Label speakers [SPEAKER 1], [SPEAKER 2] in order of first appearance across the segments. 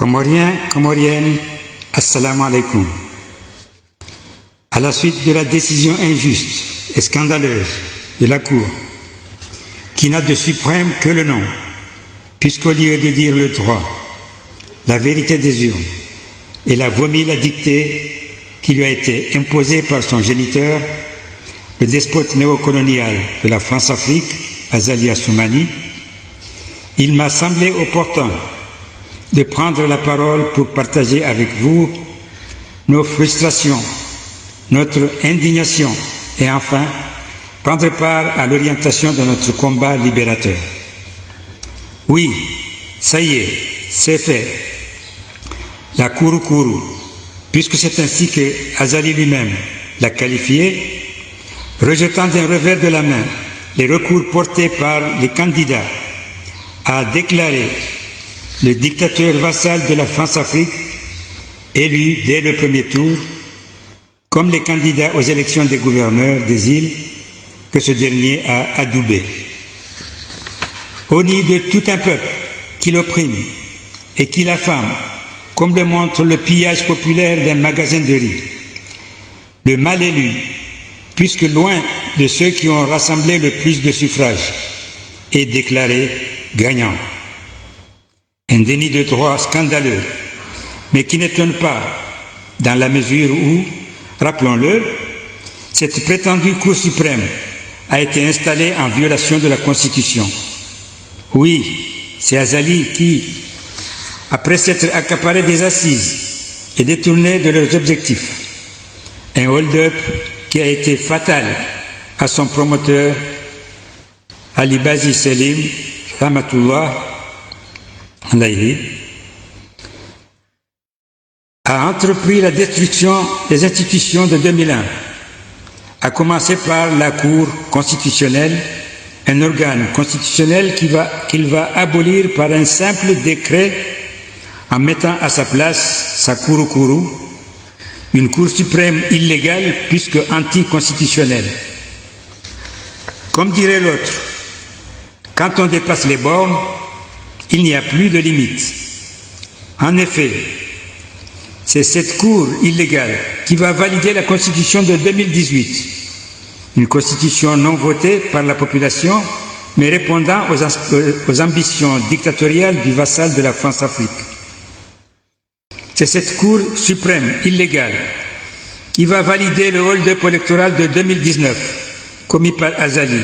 [SPEAKER 1] Comoriens, Comoriennes, assalamu alaikum. À la suite de la décision injuste et scandaleuse de la Cour, qui n'a de suprême que le nom, puisqu'au lieu de dire le droit, la vérité des urnes, elle a vomi la dictée qui lui a été imposée par son géniteur, le despote néocolonial de la France-Afrique, Azali Assoumani, il m'a semblé opportun de prendre la parole pour partager avec vous nos frustrations, notre indignation et enfin prendre part à l'orientation de notre combat libérateur. Oui, ça y est, c'est fait. La Kouroukourou, puisque c'est ainsi que Azali lui-même l'a qualifié, rejetant d'un revers de la main les recours portés par les candidats, a déclaré le dictateur vassal de la France-Afrique, élu dès le premier tour, comme les candidats aux élections des gouverneurs des îles que ce dernier a adoubés. Au nid de tout un peuple qui l'opprime et qui l'affame, comme le montre le pillage populaire d'un magasin de riz, le mal élu, puisque loin de ceux qui ont rassemblé le plus de suffrages, est déclaré gagnant. Un déni de droit scandaleux, mais qui n'étonne pas dans la mesure où, rappelons-le, cette prétendue Cour suprême a été installée en violation de la Constitution. Oui, c'est Azali qui, après s'être accaparé des assises et détourné de leurs objectifs, un hold-up qui a été fatal à son promoteur Ali Bazi Selim, Rahmatullah, a entrepris la destruction des institutions de 2001, à commencer par la Cour constitutionnelle, un organe constitutionnel qu'il va abolir par un simple décret en mettant à sa place sa Kouroukourou, une Cour suprême illégale puisque anticonstitutionnelle. Comme dirait l'autre, quand on dépasse les bornes, il n'y a plus de limite. En effet, c'est cette Cour illégale qui va valider la Constitution de 2018, une Constitution non votée par la population, mais répondant aux ambitions dictatoriales du vassal de la France-Afrique. C'est cette Cour suprême illégale qui va valider le hold-up électoral de 2019, commis par Azali,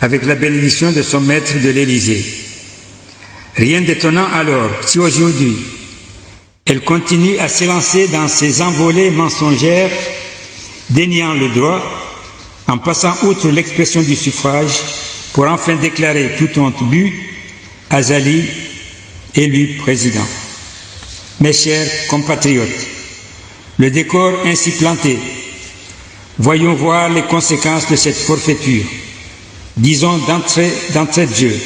[SPEAKER 1] avec la bénédiction de son maître de l'Élysée. Rien d'étonnant alors si aujourd'hui, elle continue à s'élancer dans ses envolées mensongères, déniant le droit, en passant outre l'expression du suffrage, pour enfin déclarer tout honte bue, Azali élu président. Mes chers compatriotes, le décor ainsi planté, voyons voir les conséquences de cette forfaiture. Disons d'entrée de jeu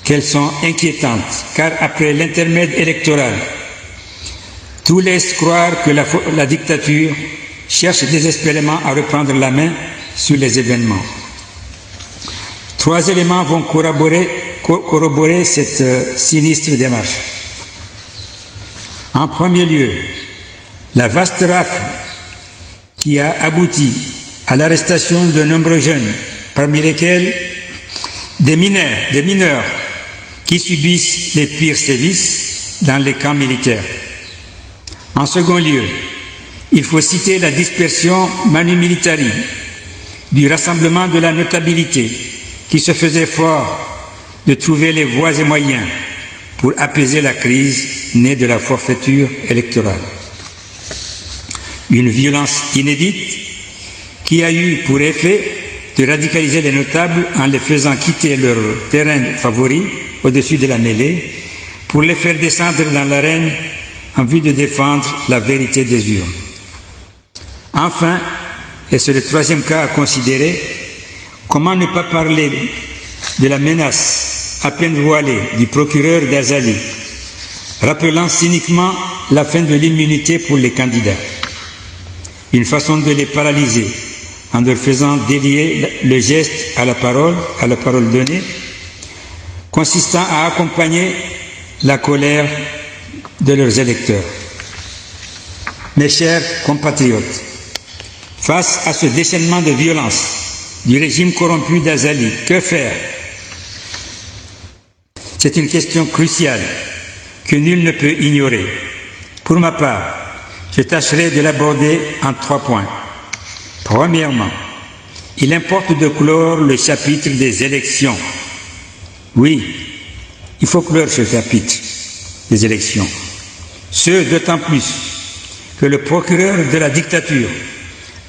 [SPEAKER 1] qu'elles sont inquiétantes, car après l'intermède électoral, tout laisse croire que la dictature cherche désespérément à reprendre la main sur les événements. Trois éléments vont corroborer cette sinistre démarche. En premier lieu, la vaste rafle qui a abouti à l'arrestation de nombreux jeunes, parmi lesquels des mineurs qui subissent les pires sévices dans les camps militaires. En second lieu, il faut citer la dispersion manu militari du rassemblement de la notabilité qui se faisait fort de trouver les voies et moyens pour apaiser la crise née de la forfaiture électorale. Une violence inédite qui a eu pour effet de radicaliser les notables en les faisant quitter leur terrain favori au-dessus de la mêlée pour les faire descendre dans l'arène en vue de défendre la vérité des urnes. Enfin, et c'est le troisième cas à considérer, comment ne pas parler de la menace à peine voilée du procureur d'Azali, rappelant cyniquement la fin de l'immunité pour les candidats. Une façon de les paralyser en leur faisant délier le geste à la parole donnée, consistant à accompagner la colère de leurs électeurs. Mes chers compatriotes, face à ce déchaînement de violence du régime corrompu d'Azali, que faire? C'est une question cruciale que nul ne peut ignorer. Pour ma part, je tâcherai de l'aborder en 3 points. Premièrement, il importe de clore le chapitre des élections. Oui, il faut clore ce chapitre des élections. Ce d'autant plus que le procureur de la dictature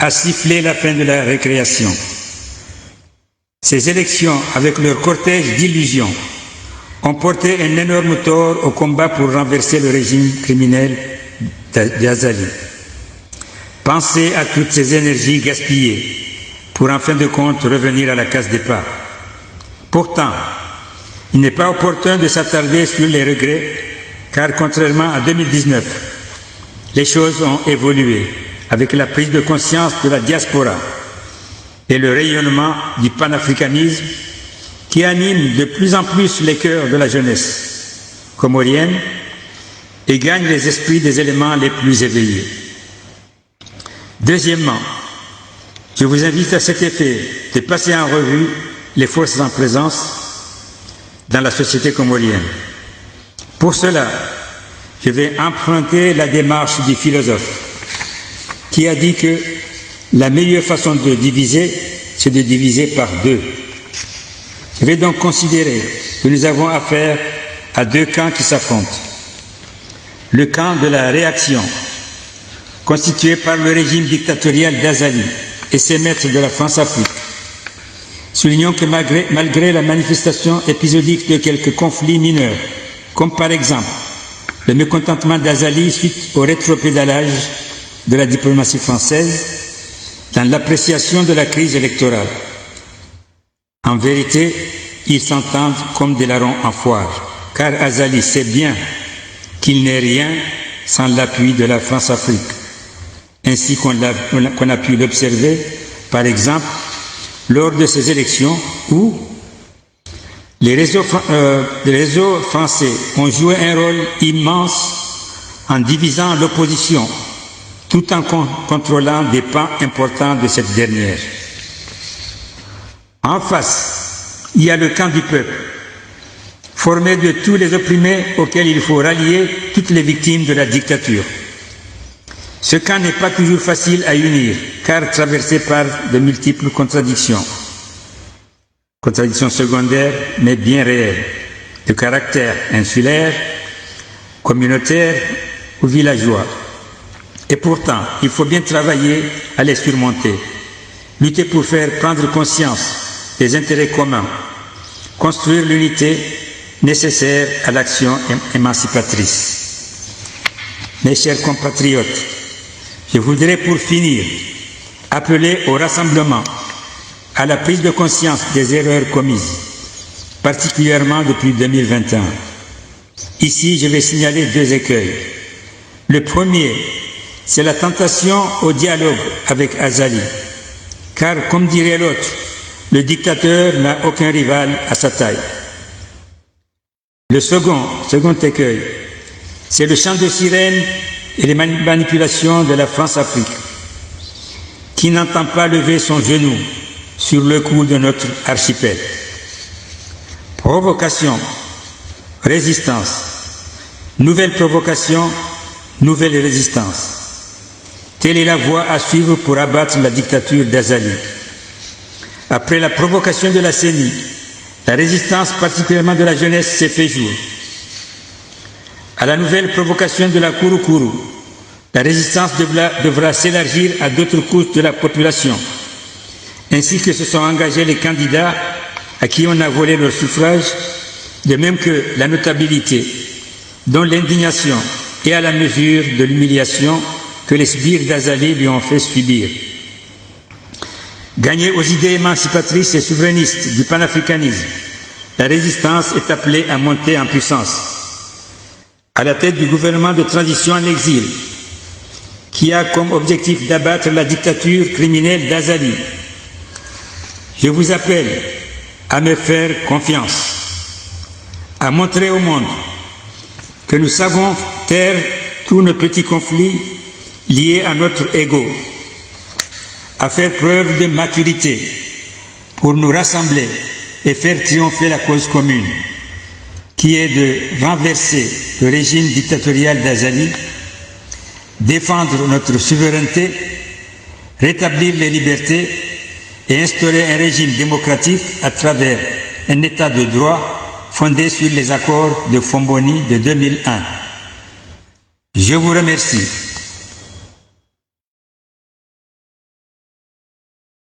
[SPEAKER 1] a sifflé la fin de la récréation. Ces élections, avec leur cortège d'illusions, ont porté un énorme tort au combat pour renverser le régime criminel d'Azali. Pensez à toutes ces énergies gaspillées pour en fin de compte revenir à la case départ. Pourtant, il n'est pas opportun de s'attarder sur les regrets, car contrairement à 2019, les choses ont évolué avec la prise de conscience de la diaspora et le rayonnement du panafricanisme qui anime de plus en plus les cœurs de la jeunesse comorienne et gagne les esprits des éléments les plus éveillés. Deuxièmement, je vous invite à cet effet de passer en revue les forces en présence dans la société comorienne. Pour cela, je vais emprunter la démarche du philosophe qui a dit que la meilleure façon de diviser, c'est de diviser par 2. Je vais donc considérer que nous avons affaire à 2 camps qui s'affrontent. Le camp de la réaction, constitué par le régime dictatorial d'Azali et ses maîtres de la France-Afrique. Soulignons que malgré la manifestation épisodique de quelques conflits mineurs, comme par exemple le mécontentement d'Azali suite au rétropédalage de la diplomatie française dans l'appréciation de la crise électorale. En vérité, ils s'entendent comme des larrons en foire, car Azali sait bien qu'il n'est rien sans l'appui de la France-Afrique, ainsi qu'on a pu l'observer, par exemple, lors de ces élections où les réseaux français ont joué un rôle immense en divisant l'opposition, tout en contrôlant des pans importants de cette dernière. En face, il y a le camp du peuple, formé de tous les opprimés auxquels il faut rallier toutes les victimes de la dictature. Ce camp n'est pas toujours facile à unir, car traversé par de multiples contradictions. Contradictions secondaires, mais bien réelles, de caractère insulaire, communautaire ou villageois. Et pourtant, il faut bien travailler à les surmonter, lutter pour faire prendre conscience des intérêts communs, construire l'unité nécessaire à l'action émancipatrice. Mes chers compatriotes, je voudrais pour finir appeler au rassemblement, à la prise de conscience des erreurs commises, particulièrement depuis 2021. Ici, je vais signaler 2 écueils. Le premier, c'est la tentation au dialogue avec Azali, car, comme dirait l'autre, le dictateur n'a aucun rival à sa taille. Le second écueil, c'est le chant de sirène et les manipulations de la France-Afrique, qui n'entend pas lever son genou sur le cou de notre archipel. Provocation, résistance, nouvelle provocation, nouvelle résistance. Telle est la voie à suivre pour abattre la dictature d'Azali. Après la provocation de la CENI, la résistance particulièrement de la jeunesse s'est fait jour. À la nouvelle provocation de la Kouroukourou, la résistance devra s'élargir à d'autres couches de la population, ainsi que se sont engagés les candidats à qui on a volé leur suffrage, de même que la notabilité, dont l'indignation est à la mesure de l'humiliation que les sbires d'Azali lui ont fait subir. Gagner aux idées émancipatrices et souverainistes du panafricanisme, la résistance est appelée à monter en puissance. À la tête du gouvernement de transition en exil, qui a comme objectif d'abattre la dictature criminelle d'Azali, je vous appelle à me faire confiance, à montrer au monde que nous savons taire tous nos petits conflits liés à notre ego, à faire preuve de maturité pour nous rassembler et faire triompher la cause commune, qui est de renverser le régime dictatorial d'Azali, défendre notre souveraineté, rétablir les libertés et instaurer un régime démocratique à travers un état de droit fondé sur les accords de Fomboni de 2001. Je vous remercie.